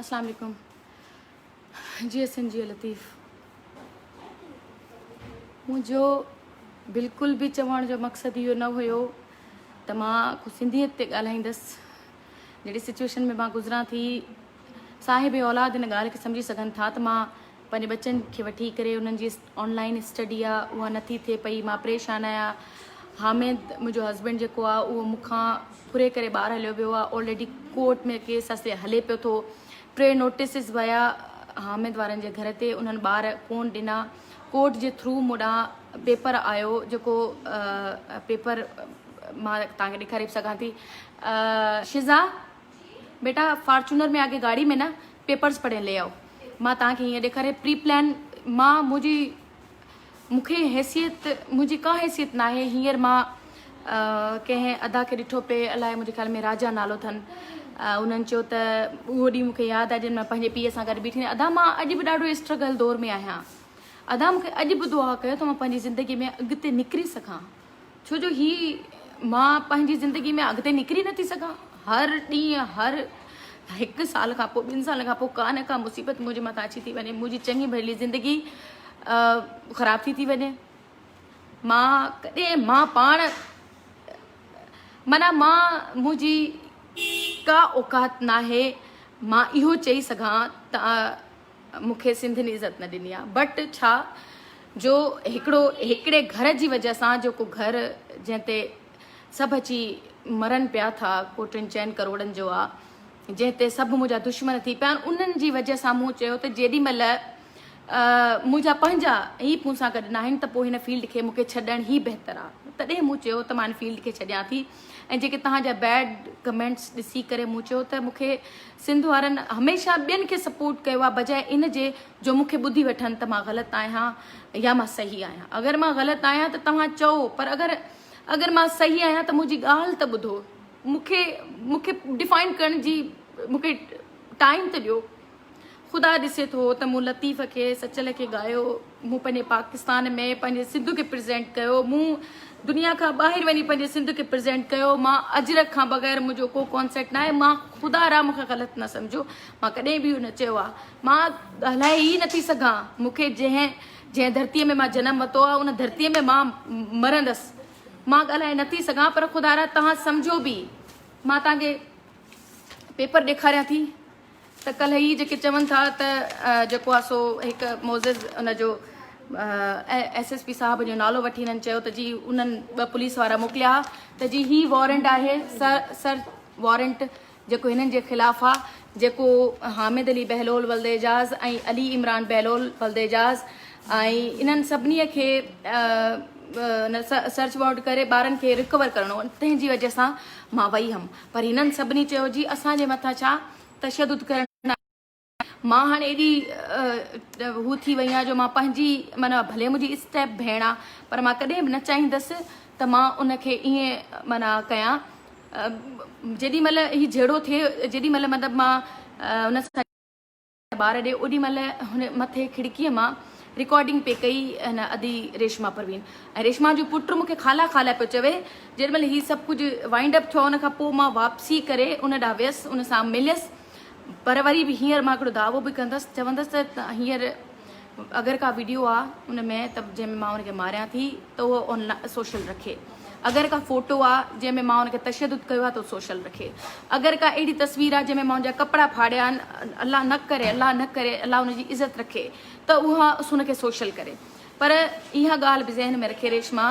अस्सलाम वालेकुम। जी हसन जी लतीफ़, मुझो बिल्कुल भी चवण जो मकसद इहो न हुयो त मां सिंधियत ते ॻाल्हाईंदसि। जहिड़ी सिचुएशन में मां गुज़रां थी, साहिब औलाद इन ॻाल्हि खे सम्झी सघनि था त मां पंहिंजे बच्चनि खे वठी करे उन्हनि जी ऑनलाइन स्टडी आहे उहा नथी थिए पई। मां परेशान आहियां। हामिद मुंहिंजो हस्बैंड जेको आहे उहो मूंखां फुरे करे ॿाहिरि हलियो वियो आहे। ऑलरेडी कोर्ट में केस असां हले पियो थो। 3 नोटिसिस विया हामिद वारनि जे घर ते, उन्हनि ॿार कोन ॾिना। कोर्ट जे थ्रू मूंॾां पेपर आयो, जेको पेपर मां तव्हांखे ॾेखारे सघां थी। शिज़ा बेटा फॉर्चूनर में आगे गाड़ी में ना पेपर्स पढ़े ले आओ। मां तव्हांखे हीअं ॾेखारे प्री प्लान। मूंखे हैसियत, मुंहिंजी का हैसियत न आहे। हींअर मां कंहिं अदा खे ॾिठो पे, अलाए मुंहिंजे ख़्याल में राजा नालो अथनि। उन्हनि चयो त उहो ॾींहुं मूंखे यादि आहे जॾहिं मां पंहिंजे पीउ सां गॾु बीठी। अदा मां अॼु बि ॾाढो स्ट्रगल दौर में आहियां। अदा मूंखे अॼु बि दुआ कयो त मां पंहिंजी ज़िंदगी में अॻिते निकिरी सघां, छो जो मां पंहिंजी ज़िंदगी में अॻिते निकिरी नथी सघां। हर ॾींहुं, हर 1 साल खां पोइ, 2 साल खां पोइ का न का मुसीबत मुंहिंजे मथां अची थी वञे। मुंहिंजी चङी भली ज़िंदगी ख़राब थी वञे। मां पाण माना मुंहिंजी का औकात न आहे मां इहो चई सघां त मूंखे सिंधियुनि इज़त न ॾिनी आहे। बट छा जो हिकिड़े घर जी वजह सां, जेको घर जंहिं ते सभु अची मरनि पिया था, को 3-4 करोड़नि जो आहे, जंहिं ते सभु मुंहिंजा दुश्मन थी पिया आहिनि, उन्हनि जी वजह सां मूं चयो त जेॾीमहिल मुंहिंजा पंहिंजा ई मूं सां गॾु न आहिनि त पोइ हिन फील्ड खे मूंखे छॾण ई बहितर आहे। तॾहिं मूं चयो त मां हिन फील्ड खे छॾियां थी। ऐं जेके तव्हांजा बैड कमेंट्स ॾिसी करे मूं चयो त मूंखे सिंध वारनि हमेशह ॿियनि खे सपोर्ट कयो आहे, बजाए इन जे जो मूंखे ॿुधी वठनि त मां ग़लति आहियां या मां सही आहियां। अगरि मां ग़लति आहियां त तव्हां चओ, पर अगरि मां सही आहियां त मुंहिंजी ॻाल्हि त ॿुधो। मूंखे डिफाइन करण जी मूंखे टाइम त ॾियो। ख़ुदा ॾिसे थो त मूं लतीफ़ खे, सचल खे ॻायो, मूं पंहिंजे पाकिस्तान में पंहिंजे सिंध खे प्रेज़ेंट कयो, मूं दुनिया खां ॿाहिरि वञी पंहिंजे सिंध खे प्रेज़ेंट कयो। मां अजरक खां बग़ैर मुंहिंजो को कॉन्सेप्ट न आहे। मां ख़ुदा रा मूंखे ग़लति न सम्झो, मां कॾहिं बि न चयो आहे। मां ॻाल्हाए ई नथी सघां। मूंखे जंहिं धरतीअ में मां जनमु वरितो आहे उन धरतीअ में मां मरंदसि। मां ॻाल्हाए नथी सघां, पर ख़ुदा रा तव्हां सम्झो बि। मां तव्हांखे पेपर ॾेखारियां थी त कल्ह ही जेके चवनि था त जेको आहे सो हिकु मोज़िज़ उनजो SSP साहब जो नालो वठी हिननि चयो त जी उन्हनि 2 पुलिस वारा मोकिलिया त जी ही वारंट आहे, सर्च वारंट जेको हिननि जे ख़िलाफ़ु आहे, जेको हामिद अली बहलोल वल्देजाज़ ऐं अली इमरान बहलोल वल्देजाज़ ऐं इन्हनि सभिनी खे सर्च वारंट करे ॿारनि खे रिकवर करिणो। तंहिंजी वजह सां मां वई हुअमि, पर हिननि सभिनी चयो जी असांजे मथां छा तशदुद करणु। मां हाणे एॾी हू थी वई आहियां जो मां पंहिंजी माना भले मुंहिंजी स्टेप भेण आहे, पर मां कॾहिं बि न चाहींदसि त मां उनखे ईअं माना कयां। जेॾीमहिल ही जहिड़ो थिए, जेॾीमहिल मतिलबु मां उन सां ॿार ॾे, ओॾीमहिल हुन मथे खिड़कीअ मां रिकॉर्डिंग पे कई हिन अदी रेशमा परवीन, ऐं रेशमा जो पुटु मूंखे खाला पियो चवे। जेॾीमहिल ही सभु कुझु वाइंड अप थियो, उन खां पोइ मां वापसी करे उन ॾांहुं वियसि, उन सां मिलियसि। पर वरी बि हींअर मां हिकिड़ो दावो बि कंदसि, चवंदसि त हींअर अगरि का वीडियो आहे उन में त जंहिंमें मां उनखे मारियां थी त उहो ऑनलाइन सोशल रखे। अगरि का फ़ोटो आहे जंहिंमें मां उनखे तशदुद कयो आहे त सोशल रखे। अगरि का अहिड़ी तस्वीर आहे जंहिंमें मां उनजा कपिड़ा फाड़िया आहिनि, अलाह न करे अलाह उनजी इज़त रखे त उहा उनखे सोशल करे। पर इहा ॻाल्हि बि ज़हन में रखे रेशमा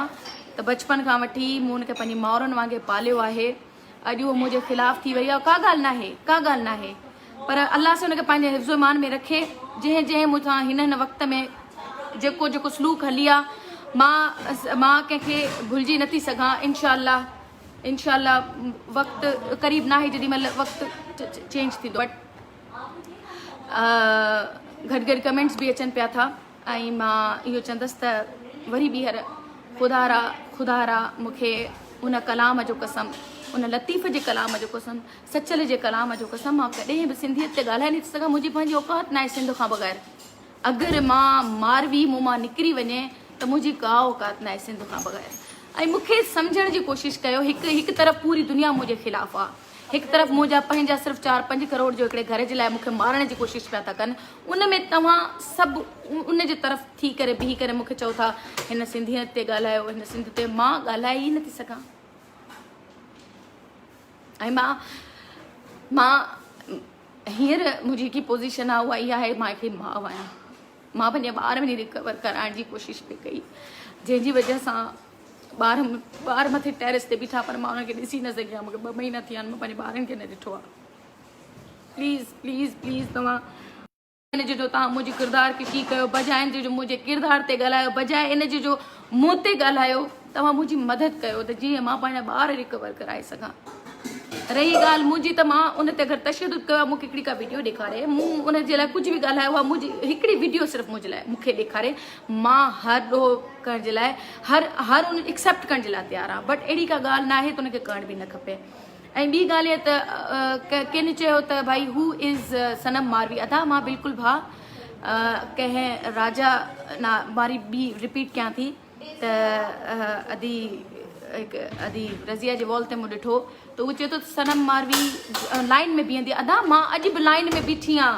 त बचपन खां वठी मूं उनखे पंहिंजी माउरनि वांगुरु पालियो आहे। अॼु उहो मुंहिंजे ख़िलाफ़ु थी वई आहे, का ॻाल्हि न आहे, पर अल्लाह से उनखे पंहिंजे हिफ़्ज़ो ईमान में रखे। जंहिं मूंसां हिन वक़्त में जेको सलूक हली आहे, मां कंहिंखे भुलिजी नथी सघां। इंशाअल्लाह वक़्तु क़रीब न आहे जेॾीमहिल वक़्तु चेंज थींदो। बट घटि कमेंट्स बि अचनि पिया था, ऐं मां इहो चवंदसि त वरी ॿीहर ख़ुदा रा मूंखे उन कलाम जो कसम, उन लतीफ़ जे कलाम जो कसम, सचल जे कलाम जो कसम, मां कॾहिं बि सिंधियत ते ॻाल्हाए नथी सघां। मुंहिंजी पंहिंजी औकात न आहे सिंध खां बग़ैर। अगरि मां मारवी मूं मां निकिरी वञे त मुंहिंजी का औकात न आहे सिंध खां बग़ैर। ऐं मूंखे सम्झण जी कोशिशि कयो। हिकु तरफ़ पूरी दुनिया मुंहिंजे ख़िलाफ़ु आहे, एक तरफ़ मुंहिंजा पंहिंजा सिर्फ़ु 4-5 करोड़ जो हिकिड़े घर जे लाइ मूंखे मारण जी कोशिशि पिया था कनि, उन में तव्हां सभु उन जे तरफ़ थी करे बीही करे मूंखे चओ था हिन सिंधियत ते ॻाल्हायो, हिन सिंध ते। मां ॻाल्हाए ई नथी सघां। ऐं मां हींअर मुंहिंजी जेकी पोज़ीशन आहे उहा इहा आहे, मां हिकिड़ी माउ आहियां। मां पंहिंजे ॿार में रिकवर कराइण जी कोशिशि पई कई, जंहिंजी वजह सां ॿार मथे टेरिस ते बीठा, पर मां उनखे ॾिसी न सघी आहियां। मूंखे 2 महीना थी विया आहिनि, मां पंहिंजे ॿारनि खे न ॾिठो आहे। प्लीज़ प्लीज़ प्लीज़ तव्हां इन जो तव्हां मुंहिंजे किरदार खे की कयो, बजाए इन जो मुंहिंजे किरदार ते ॻाल्हायो, बजाए इन जो मूं ते ॻाल्हायो। तव्हां मुंहिंजी मदद कयो त जीअं मां पंहिंजा ॿार रिकवर कराए सघां। रही ॻाल्हि मुंहिंजी, त मां उन ते अगरि तशदुद कयो, मूंखे हिकिड़ी का वीडियो ॾेखारे, मूं उन जे लाइ कुझु बि ॻाल्हायो आहे, मुंहिंजी हिकिड़ी वीडियो सिर्फ़ु मुंहिंजे लाइ मूंखे ॾेखारे, मां हर ॾोह करण जे लाइ हर उन एक्सेप्ट करण जे लाइ तयारु आहे। बट अहिड़ी का ॻाल्हि न आहे त उनखे करण बि न खपे। ऐं ॿी ॻाल्हि इहा त किन चयो त भाई हू इज़ सनम मारवी। अदा मां बिल्कुलु भाउ कंहिं राजा ना वारी ॿी रिपीट कयां थी त अदी रज़िया जे वॉल ते मूं ॾिठो त उहो चए थो सनम मारवी लाइन में बीहंदी। अदा मां अॼु बि लाइन में बीठी आहियां,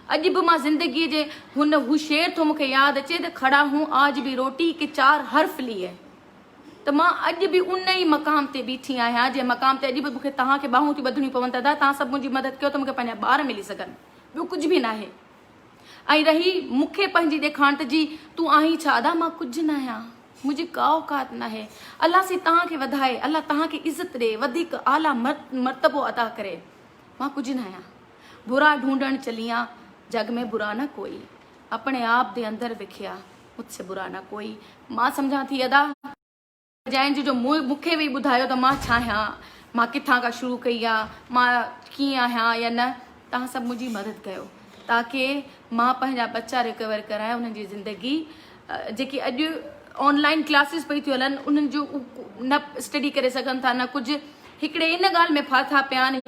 अॼु बि मां ज़िंदगीअ जे हू शेर थो मूंखे यादि अचे त खड़ा हूं आज बि रोटी के 4 हर्फ लिए। त मां अॼु बि उन ई मक़ाम ते बीठी आहियां जंहिं मक़ाम ते अॼु बि मूंखे तव्हांखे ॿाहूं थी ॿधणियूं पवनि। दादा तव्हां सभु मुंहिंजी मदद कयो त मूंखे पंहिंजा ॿार मिली सघनि, ॿियो कुझु बि न आहे। ऐं रही मूंखे पंहिंजी ॾेखाण जी तूं आहीं छा, अदा मां कुझु न आहियां, मुंहिंजी का औकात न आहे। अलाह से तव्हांखे वधाए, अलाह तव्हांखे इज़त ॾे, वधीक आला मर्तबो अदा करे। मां कुझु न आहियां, बुरा ढूंढण चली आं, जग में बुरा न कोई, अपने आप दे अंदर विखिया, मुझसे बुरा न कोई। मां सम्झां थी अदा जंहिं जो मूंखे वेही ॿुधायो त मां छा आहियां, मां किथां खां शुरू कई आहे, मां कीअं आहियां या न। तव्हां सभु मुंहिंजी मदद कयो ताकी मां पंहिंजा बच्चा रिकवर करायां, उन्हनि जी ज़िंदगी जेकी अॼु ऑनलाइन क्लासिस पई थियूं हलनि उन्हनि जो न स्टडी करे सघनि था, न कुझु। हिकिड़े इन ॻाल्हि में फाथा पिया आहिनि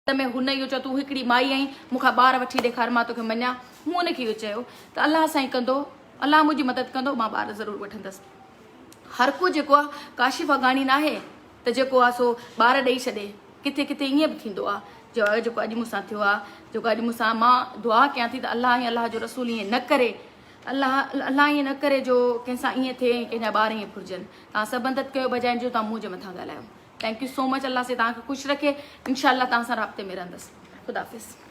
त में हुन इहो चयो तूं हिकिड़ी माई आहीं, मूंखां ॿार वठी ॾेखार, मां तोखे मञा। मूं हुनखे इहो चयो त अलाह साईं कंदो, अलाह मुंहिंजी मदद कंदो, मां ॿार ज़रूरु वठंदसि। हर को जेको आहे काशिफ़ अगानी न आहे त जेको आहे सो ॿार ॾेई छॾे। किथे किथे ईअं बि थींदो आहे जेको अॼु मूंसां थियो आहे, जेको अॼु मूंसां मां दुआ कयां थी त अलाह ऐं अलाह जो रसूल ईअं न करे, अलाह ईअं न करे जो कंहिंसां ईअं थिए, कंहिंजा ॿार ईअं फुरिजनि। तव्हां सभु मदद कयो बजाए जो तव्हां मुंहिंजे मथां ॻाल्हायो। Thank you so much. अल्लाह से तव्हांखे ख़ुशि रखे। इंशाअल्लाह तव्हां सां राब्ते में रहंदसि। ख़ुदा हाफ़िज़।